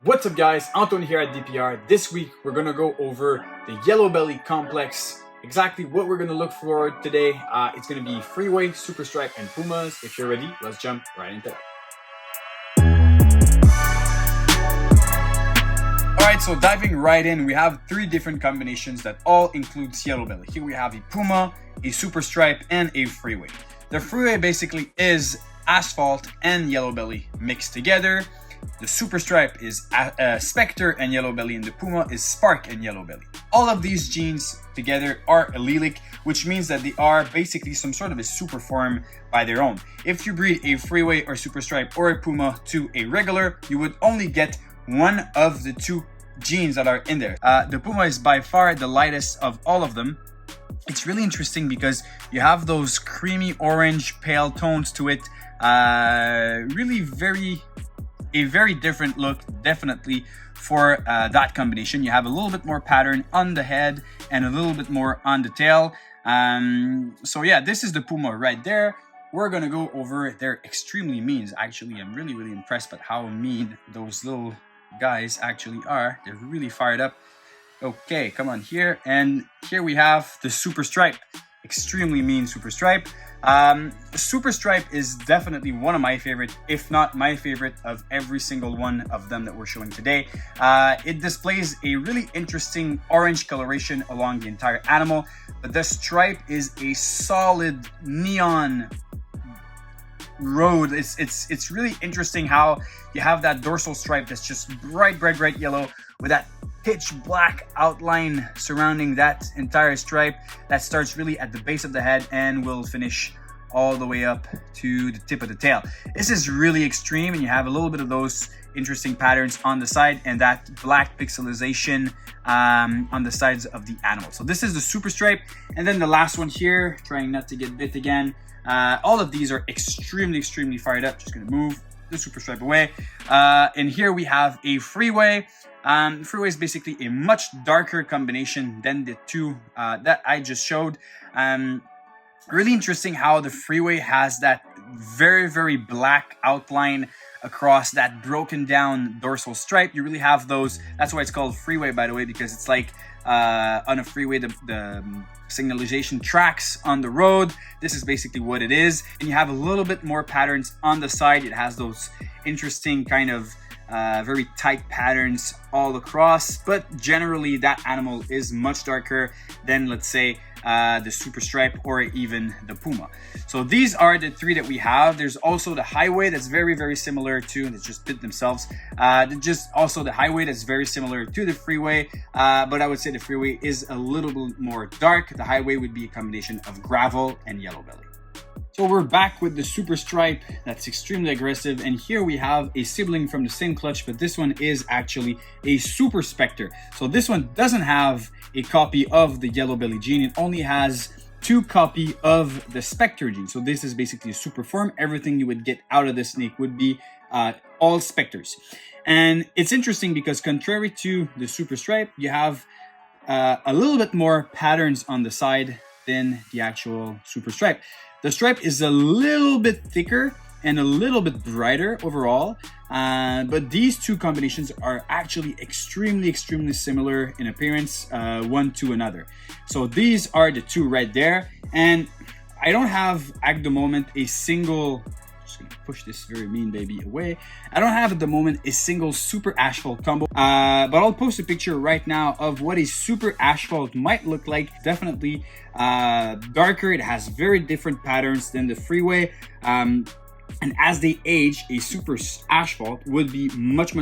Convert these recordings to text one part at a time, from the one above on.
What's up guys, Anton here at DPR. This week we're gonna go over the yellow belly complex, exactly what we're gonna look for today. It's gonna be Freeway, Super Stripe, and Pumas. If you're ready, let's jump right into it. Alright, so diving right in, we have three different combinations that all includes yellow belly. Here we have a Puma, a Super Stripe, and a Freeway. The Freeway basically is asphalt and yellow belly mixed together. The Super Stripe is Spectre and yellow belly, and the Puma is Spark and yellow belly. All of these genes together are allelic, which means that they are basically some sort of a super form by their own. If you breed a Freeway or Super Stripe or a Puma to a regular, you would only get one of the two genes that are in there. The Puma is by far the lightest of all of them. It's really interesting because you have those creamy orange pale tones to it. Really a very different look, definitely, for that combination. You have a little bit more pattern on the head and a little bit more on the tail. So yeah, this is the Puma right there. We're gonna go over their extremely means. Actually, I'm really impressed by how mean those little guys actually are. They're really fired up. Okay, come on here. And here we have the Super Stripe. Extremely mean Super Stripe. Super Stripe is definitely one of my favorite, if not my favorite, of every single one of them that we're showing today. It displays a really interesting orange coloration along the entire animal, but the stripe is a solid neon road. It's really interesting how you have that dorsal stripe that's just bright yellow with that pitch black outline surrounding that entire stripe that starts really at the base of the head and will finish all the way up to the tip of the tail. This is really extreme, and you have a little bit of those interesting patterns on the side and that black pixelization on the sides of the animal. So this is the Super Stripe, and then the last one here, trying not to get bit again. All of these are extremely fired up. Just gonna move the Super Stripe away. And here we have a Freeway. Freeway is basically a much darker combination than the two that I just showed. Really interesting how the Freeway has that very black outline across that broken down dorsal stripe. You really have those. That's why it's called Freeway, by the way, because it's like on a freeway, the signalization tracks on the road. This is basically what it is. And you have a little bit more patterns on the side. It has those interesting kind of very tight patterns all across, but generally that animal is much darker than, let's say, the Super Stripe or even the Puma. So these are the three that we have. There's also the Highway that's very similar to, and it's just bit themselves. Just also the Highway that's very similar to the Freeway, but I would say the Freeway is a little bit more dark. The Highway would be a combination of gravel and yellow belly. So we're back with the Super Stripe that's extremely aggressive, and here we have a sibling from the same clutch, but this one is actually a Super Spectre. So this one doesn't have a copy of the yellow belly gene. It only has two copies of the Spectre gene. So this is basically a super form. Everything you would get out of the snake would be all Spectres. And it's interesting because contrary to the Super Stripe, you have a little bit more patterns on the side than the actual Super Stripe. The stripe is a little bit thicker and a little bit brighter overall, but these two combinations are actually extremely similar in appearance, one to another. So these are the two right there, and I don't have at the moment a single, just gonna push this very mean baby away. I don't have at the moment a single Super Asphalt combo, but I'll post a picture right now of what a Super Asphalt might look like. Definitely darker. It has very different patterns than the Freeway. And as they age, a Super Asphalt would be much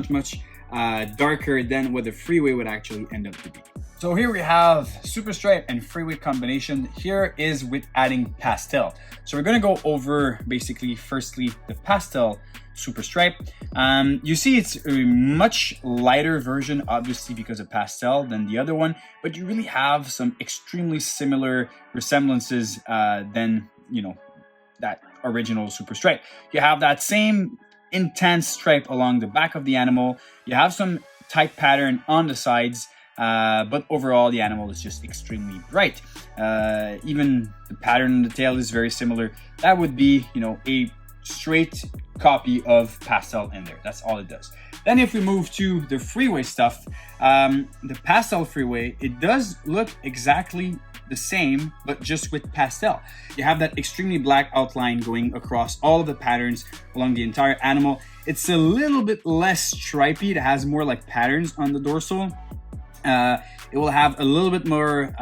darker than what the Freeway would actually end up to be. So here we have Super Stripe and Freeway combination. Here is with adding pastel. So we're gonna go over basically firstly the pastel Super Stripe. You see it's a much lighter version, obviously because of pastel, than the other one, but you really have some extremely similar resemblances than, you know, that original Super Stripe. You have that same intense stripe along the back of the animal. You have some tight pattern on the sides, but overall the animal is just extremely bright. Even the pattern on the tail is very similar. That would be, you know, a straight copy of pastel in there. That's all it does. Then if we move to the Freeway stuff, the pastel Freeway, it does look exactly the same, but just with pastel. You have that extremely black outline going across all of the patterns along the entire animal. It's a little bit less stripy. It has more like patterns on the dorsal. It will have a little bit more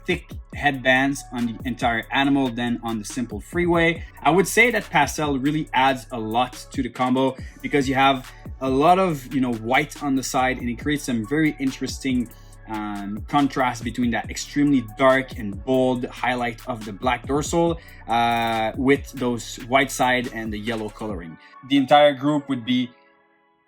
thick headbands on the entire animal than on the simple Freeway. I would say that pastel really adds a lot to the combo because you have a lot of white on the side, and it creates some very interesting contrast between that extremely dark and bold highlight of the black dorsal with those white side and the yellow coloring. The entire group would be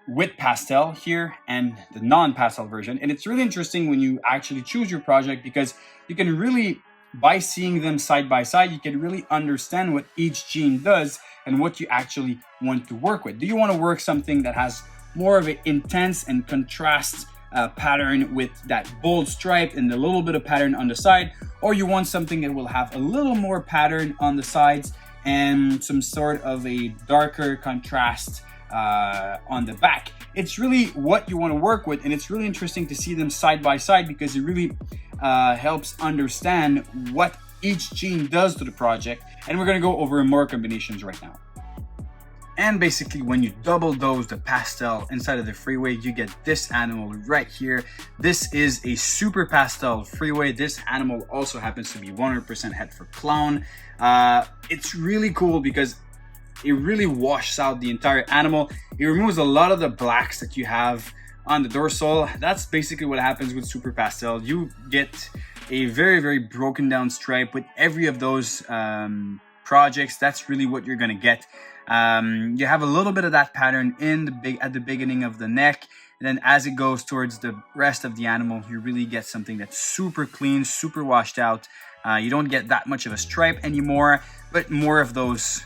with pastel here and the non-pastel version. And it's really interesting when you actually choose your project because you can really, by seeing them side by side, you can really understand what each gene does and what you actually want to work with. Do you want to work something that has more of an intense and contrast pattern with that bold stripe and a little bit of pattern on the side, or you want something that will have a little more pattern on the sides and some sort of a darker contrast on the back? It's really what you want to work with, and it's really interesting to see them side by side because it really helps understand what each gene does to the project. And we're going to go over more combinations right now. And basically, when you double dose the pastel inside of the Freeway, you get this animal right here. This is a super pastel Freeway. This animal also happens to be 100% het for clown. It's really cool because it really washes out the entire animal. It removes a lot of the blacks that you have on the dorsal. That's basically what happens with super pastel. You get a very, very broken down stripe with every of those projects. That's really what you're gonna get. You have a little bit of that pattern at the beginning of the neck, and then as it goes towards the rest of the animal, you really get something that's super clean, super washed out. You don't get that much of a stripe anymore, but more of those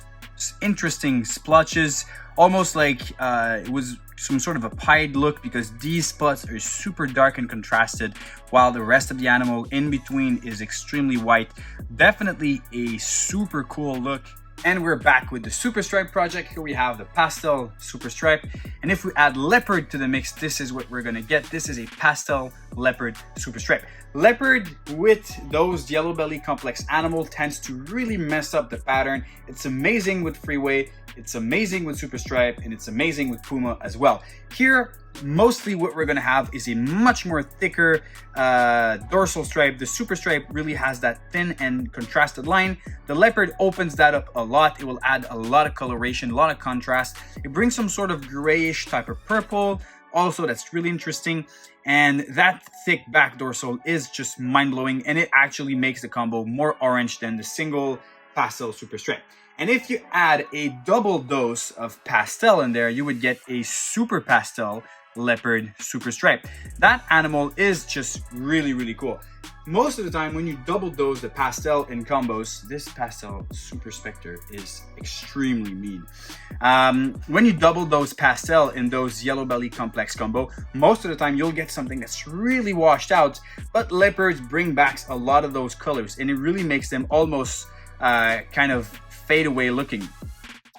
interesting splotches, almost like it was some sort of a pied look because these spots are super dark and contrasted while the rest of the animal in between is extremely white. Definitely a super cool look. And we're back with the Super Stripe project. Here we have the pastel Super Stripe. And if we add leopard to the mix, this is what we're gonna get. This is a pastel leopard Super Stripe. Leopard with those yellow belly complex animal tends to really mess up the pattern. It's amazing with Freeway, it's amazing with Super Stripe, and it's amazing with Puma as well. Here, mostly what we're gonna have is a much more thicker dorsal stripe. The Super Stripe really has that thin and contrasted line. The leopard opens that up a lot. It will add a lot of coloration, a lot of contrast. It brings some sort of grayish type of purple. Also, that's really interesting. And that thick back dorsal is just mind-blowing, and it actually makes the combo more orange than the single pastel Super Stripe. And if you add a double dose of pastel in there, you would get a super pastel leopard Super Stripe. That animal is just really, really cool. Most of the time when you double dose the pastel in combos, this pastel Super Spectre is extremely mean. When you double dose pastel in those yellow belly complex combo, most of the time you'll get something that's really washed out, but leopards bring back a lot of those colors, and it really makes them almost kind of fade away looking.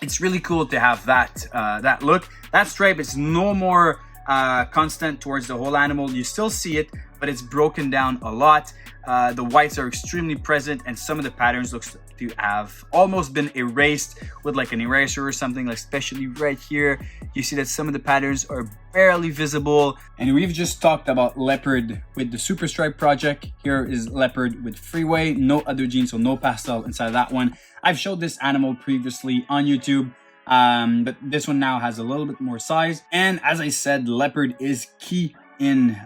It's really cool to have that look. That stripe is no more constant towards the whole animal. You still see it, but it's broken down a lot. The whites are extremely present, and some of the patterns looks to have almost been erased with like an eraser or something, like especially right here. You see that some of the patterns are barely visible. And we've just talked about leopard with the Super Stripe project. Here is leopard with Freeway. No other gene, so no pastel inside of that one. I've showed this animal previously on YouTube, but this one now has a little bit more size. And as I said, leopard is key in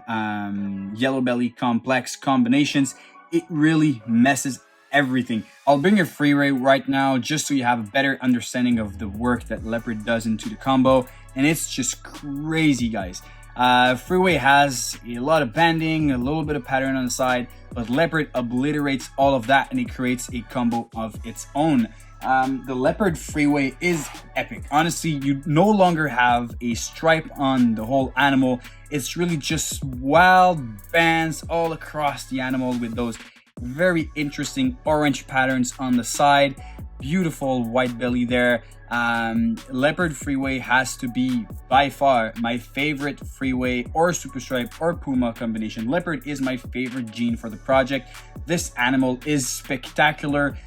yellow belly complex combinations. It really messes everything. I'll bring your Freeway right now just so you have a better understanding of the work that leopard does into the combo, and it's just crazy, guys. Freeway has a lot of banding, a little bit of pattern on the side, but leopard obliterates all of that and it creates a combo of its own. The leopard Freeway is epic. Honestly, you no longer have a stripe on the whole animal. It's really just wild bands all across the animal with those very interesting orange patterns on the side. Beautiful white belly there. Leopard Freeway has to be by far my favorite Freeway or Super Stripe or Puma combination. Leopard is my favorite gene for the project. This animal is spectacular.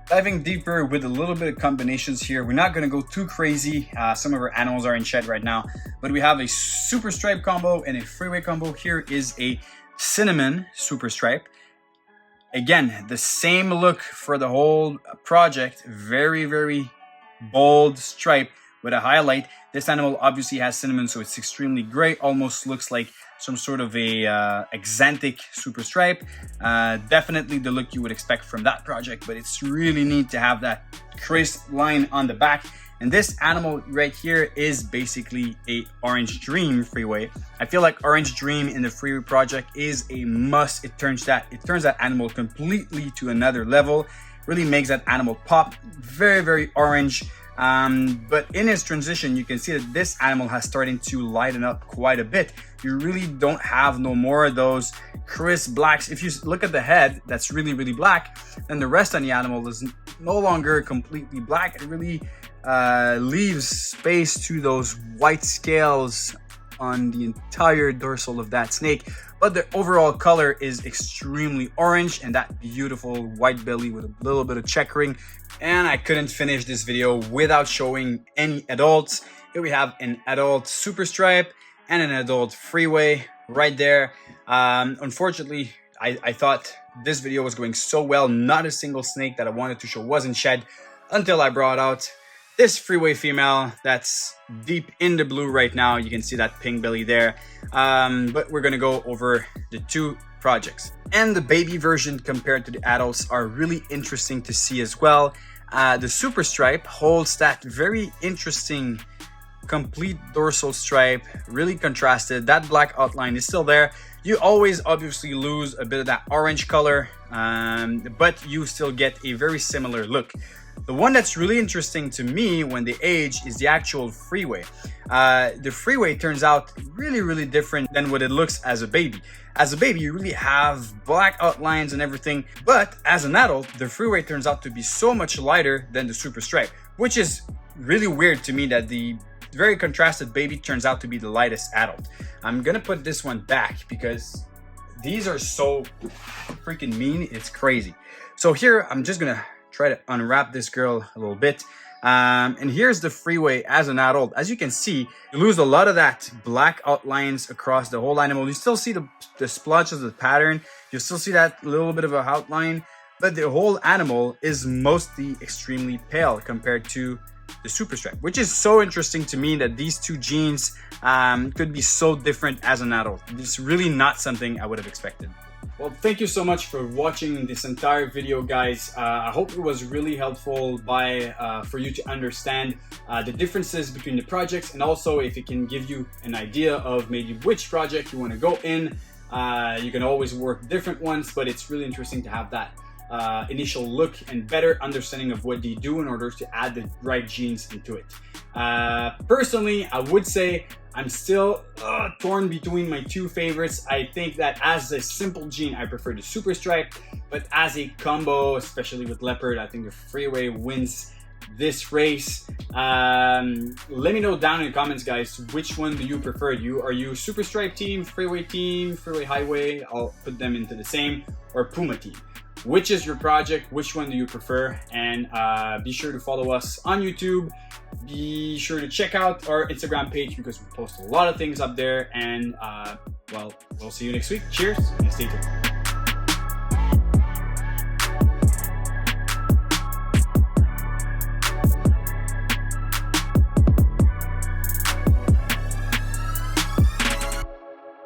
Diving deeper with a little bit of combinations here, we're not going to go too crazy. Some of our animals are in shed right now, but we have a Super Stripe combo and a Freeway combo. Here is a Cinnamon Super Stripe. Again, the same look for the whole project. Very, very bold stripe with a highlight. This animal obviously has cinnamon, so it's extremely gray. Almost looks like some sort of a axanthic Super Stripe. Definitely the look you would expect from that project, but it's really neat to have that crisp line on the back. And this animal right here is basically a Orange Dream Freeway. I feel like Orange Dream in the Freeway project is a must. It turns that animal completely to another level. Really makes that animal pop. Very, very orange. But in its transition, you can see that this animal has started to lighten up quite a bit. You really don't have no more of those crisp blacks. If you look at the head, that's really, really black, then the rest on the animal is no longer completely black. It really leaves space to those white scales on the entire dorsal of that snake. But the overall color is extremely orange, and that beautiful white belly with a little bit of checkering. And I couldn't finish this video without showing any adults. Here we have an adult Super Stripe and an adult Freeway right there. Unfortunately, I thought this video was going so well. Not a single snake that I wanted to show wasn't shed until I brought out this Freeway female that's deep in the blue right now. You can see that pink belly there. But we're gonna go over the two projects. And the baby version compared to the adults are really interesting to see as well. The Super Stripe holds that very interesting complete dorsal stripe, really contrasted. That black outline is still there. You always obviously lose a bit of that orange color, but you still get a very similar look. The one that's really interesting to me when they age is the actual Freeway. The Freeway turns out really, really different than what it looks as a baby. As a baby, you really have black outlines and everything, but as an adult, the Freeway turns out to be so much lighter than the Super Stripe, which is really weird to me that the very contrasted baby turns out to be the lightest adult. I'm gonna put this one back because these are so freaking mean, it's crazy. So here, I'm just gonna try to unwrap this girl a little bit. And here's the Freeway as an adult. As you can see, you lose a lot of that black outlines across the whole animal. You still see the splotches of the pattern. You still see that little bit of a outline, but the whole animal is mostly extremely pale compared to the Super Stripe, which is so interesting to me that these two genes could be so different as an adult. It's really not something I would have expected. Well, thank you so much for watching this entire video, guys. I hope it was really helpful for you to understand the differences between the projects, and also if it can give you an idea of maybe which project you want to go in. You can always work different ones, but it's really interesting to have that initial look and better understanding of what they do in order to add the right genes into it. Personally, I would say I'm still torn between my two favorites. I think that as a simple gene, I prefer the Super Stripe, but as a combo, especially with Leopard, I think the Freeway wins this race. Let me know down in the comments, guys, which one do you prefer? Are you Super Stripe team, Freeway Highway? I'll put them into the same, or Puma team. Which is your project? Which one do you prefer? And be sure to follow us on YouTube. Be sure to check out our Instagram page because we post a lot of things up there. And well, we'll see you next week. Cheers and stay tuned.